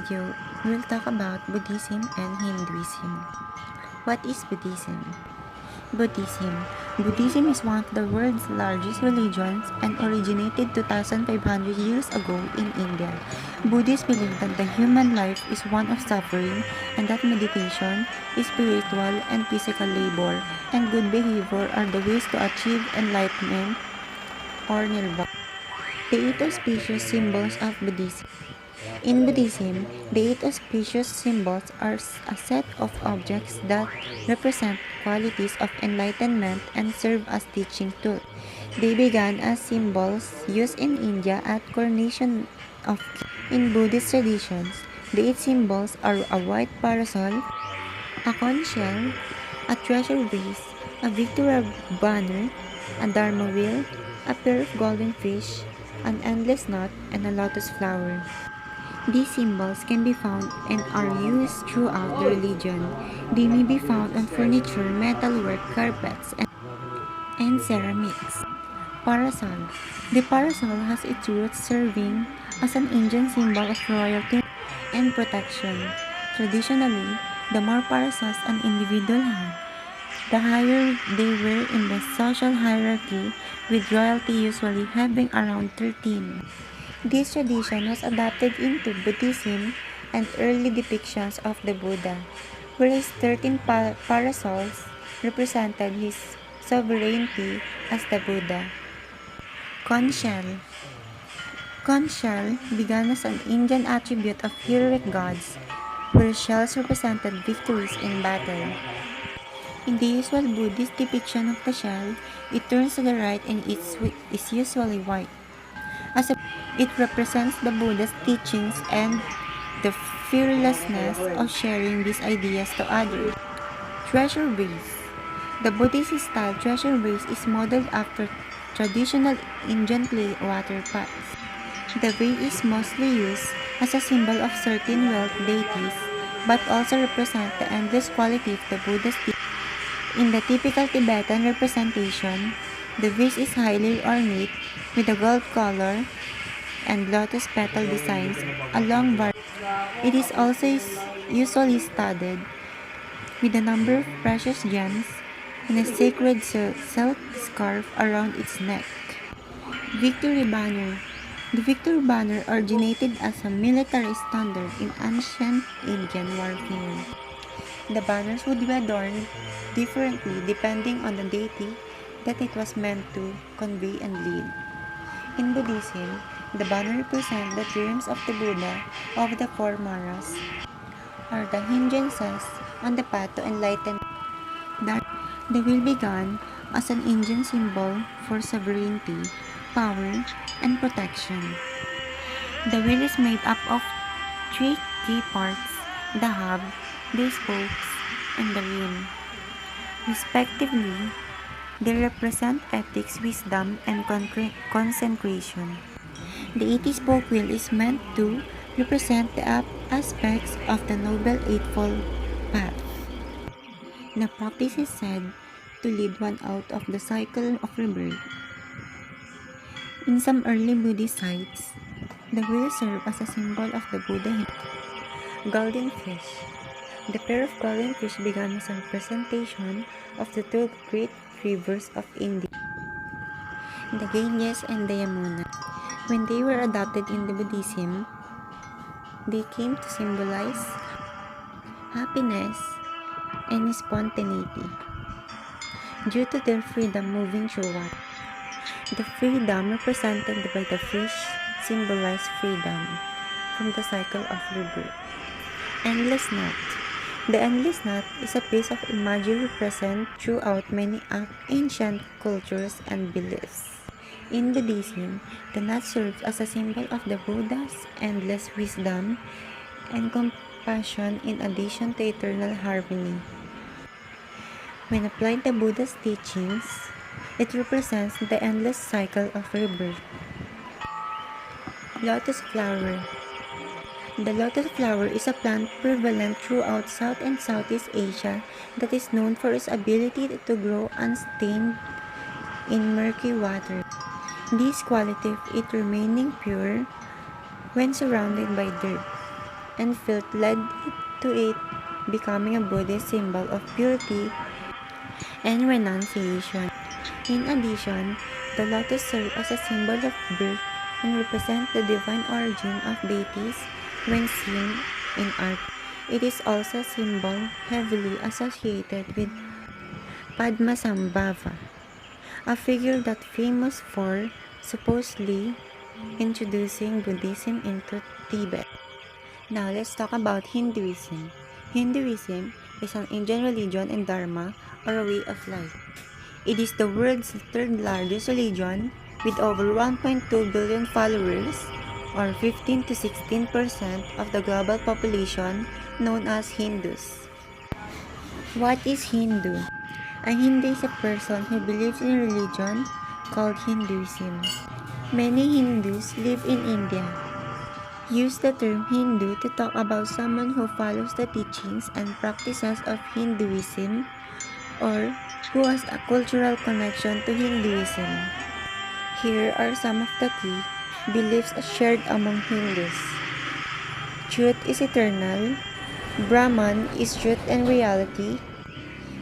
video, we'll talk about Buddhism and Hinduism. What is Buddhism? Buddhism is one of the world's largest religions and originated 2,500 years ago in India. Buddhists believe that the human life is one of suffering and that meditation, spiritual and physical labor, and good behavior are the ways to achieve enlightenment or nirvana. The eight auspicious symbols of Buddhism. In Buddhism, the eight auspicious symbols are a set of objects that represent qualities of enlightenment and serve as teaching tools. They began as symbols used in India at coronation of kings. In Buddhist traditions, the eight symbols are a white parasol, a conch shell, a treasure vase, a victory banner, a dharma wheel, a pair of golden fish, an endless knot, and a lotus flower. These symbols can be found and are used throughout the religion. They may be found on furniture, metalwork, carpets, and ceramics. Parasol. The parasol has its roots serving as an Indian symbol of royalty and protection. Traditionally, the more parasols an individual had, the higher they were in the social hierarchy, with royalty usually having around 13. This tradition was adapted into Buddhism and early depictions of the Buddha, whereas 13 parasols represented his sovereignty as the Buddha. Conch shell. Conch shell began as an Indian attribute of heroic gods, where shells represented victories in battle. In the usual Buddhist depiction of the shell, it turns to the right and is usually white. It represents the Buddha's teachings and the fearlessness of sharing these ideas to others. Treasure vase. The Buddhist-style treasure vase is modeled after traditional Indian clay water pots. The vase is mostly used as a symbol of certain wealth deities, but also represents the endless quality of the Buddha's teaching. In the typical Tibetan representation, the vase is highly ornate with a gold color and lotus petal designs along various. It is also usually studded with a number of precious gems and a sacred silk scarf around its neck. Victory banner. The victory banner originated as a military standard in ancient Indian warfare. The banners would be adorned differently depending on the deity that it was meant to convey and lead. In Buddhism, the banner represents the dreams of the Buddha of the four maras, or the hindrances on the path to enlightenment. The wheel began as an Indian symbol for sovereignty, power, and protection. The wheel is made up of three key parts: the hub, the spokes, and the rim. Respectively, they represent ethics, wisdom, and concentration. The 80-spoke wheel is meant to represent the aspects of the Noble Eightfold Path. The practice is said to lead one out of the cycle of rebirth. In some early Buddhist sites, the wheel served as a symbol of the Buddha. Golden fish. The pair of golden fish began as a representation of the two great rivers of India, the Ganges and the Yamuna. When they were adopted in the Buddhism, they came to symbolize happiness and spontaneity due to their freedom moving through water. The freedom represented by the fish symbolized freedom from the cycle of rebirth. Endless knot. The endless knot is a piece of imagery present throughout many ancient cultures and beliefs. In Buddhism, the knot serves as a symbol of the Buddha's endless wisdom and compassion in addition to eternal harmony. When applied to Buddha's teachings, it represents the endless cycle of rebirth. Lotus flower. The lotus flower is a plant prevalent throughout South and Southeast Asia that is known for its ability to grow unstained in murky water. This quality of it remaining pure when surrounded by dirt. and felt led to it, becoming a Buddhist symbol of purity and renunciation. In addition, the lotus served as a symbol of birth and represent the divine origin of deities when seen in art. It is also a symbol heavily associated with Padmasambhava, a figure that famous for supposedly introducing Buddhism into Tibet. Now let's talk about Hinduism. Hinduism is an Indian religion and dharma, or a way of life. It is the world's third largest religion with over 1.2 billion followers, or 15 to 16% of the global population, known as Hindus. What is Hindu? A Hindu is a person who believes in a religion called Hinduism. Many Hindus live in India. Use the term Hindu to talk about someone who follows the teachings and practices of Hinduism, or who has a cultural connection to Hinduism. Here are some of the key beliefs shared among Hindus. Truth is eternal. Brahman is truth and reality.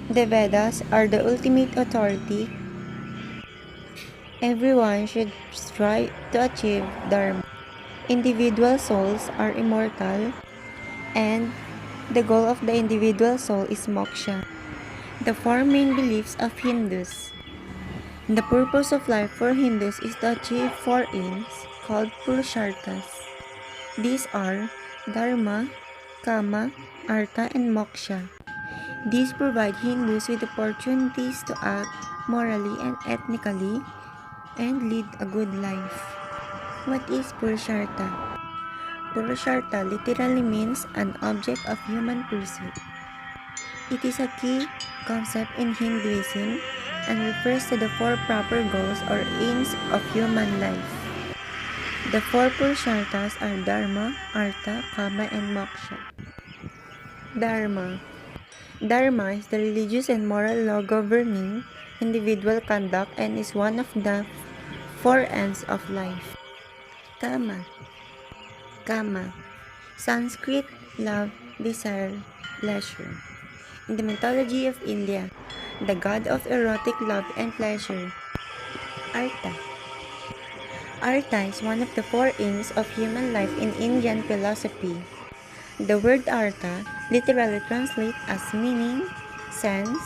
The Vedas are the ultimate authority. Everyone should strive to achieve Dharma. Individual souls are immortal, and the goal of the individual soul is moksha. The four main beliefs of Hindus. The purpose of life for Hindus is to achieve four aims called purusharthas. These are Dharma, Kama, Artha, and Moksha. These provide Hindus with opportunities to act morally and ethically and lead a good life. What is Purushartha? Purushartha literally means an object of human pursuit. It is a key concept in Hinduism and refers to the four proper goals or aims of human life. The four Purusharthas are Dharma, Artha, Kama, and Moksha. Dharma. Dharma is the religious and moral law governing individual conduct and is one of the four ends of life. Kama. Kama. Sanskrit, love, desire, pleasure. In the mythology of India, the god of erotic love and pleasure. Artha. Artha is one of the four aims of human life in Indian philosophy. The word Artha literally translates as meaning, sense,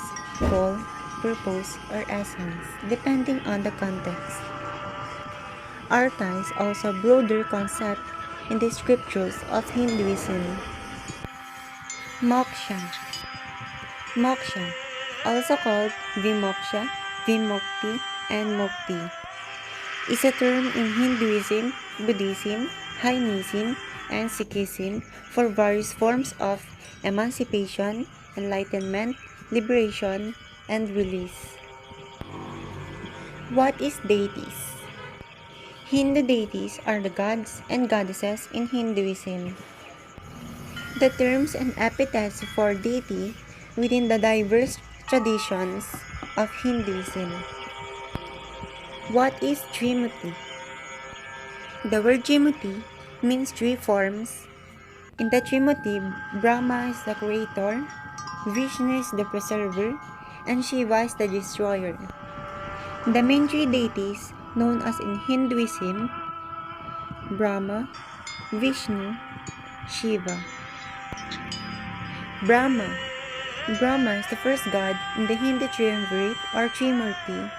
goal, purpose, or essence, depending on the context. Artha is also a broader concept in the scriptures of Hinduism. Moksha. Moksha, also called Vimoksha, Vimukti, and Mukti, is a term in Hinduism, Buddhism, Jainism, and Sikhism for various forms of emancipation, enlightenment, liberation, and release. What is deities? Hindu deities are the gods and goddesses in Hinduism. The terms and epithets for deity within the diverse traditions of Hinduism. What is Trimurti? The word Trimurti means three forms. In the Trimurti, Brahma is the creator, Vishnu is the preserver, and Shiva is the destroyer. The main three deities known as in Hinduism: Brahma, Vishnu, Shiva. Brahma. Brahma is the first god in the Hindu triumvirate or Trimurti.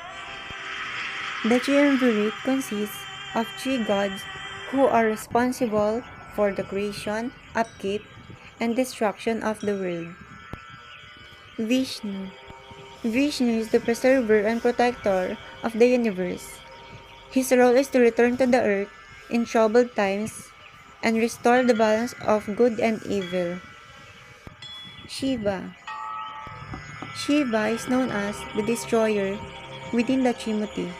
The triumvirate consists of three gods who are responsible for the creation, upkeep, and destruction of the world. Vishnu. Vishnu is the preserver and protector of the universe. His role is to return to the earth in troubled times and restore the balance of good and evil. Shiva. Shiva is known as the destroyer within the Trimurti,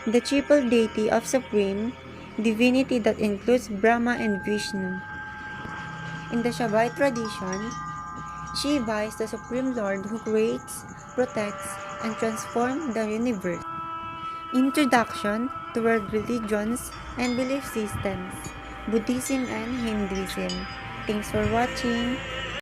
the triple deity of supreme divinity that includes Brahma and Vishnu. In the Shaivite tradition, Shiva is the supreme lord who creates, protects, and transforms the universe. Introduction to world religions and belief systems, Buddhism and Hinduism. Thanks for watching.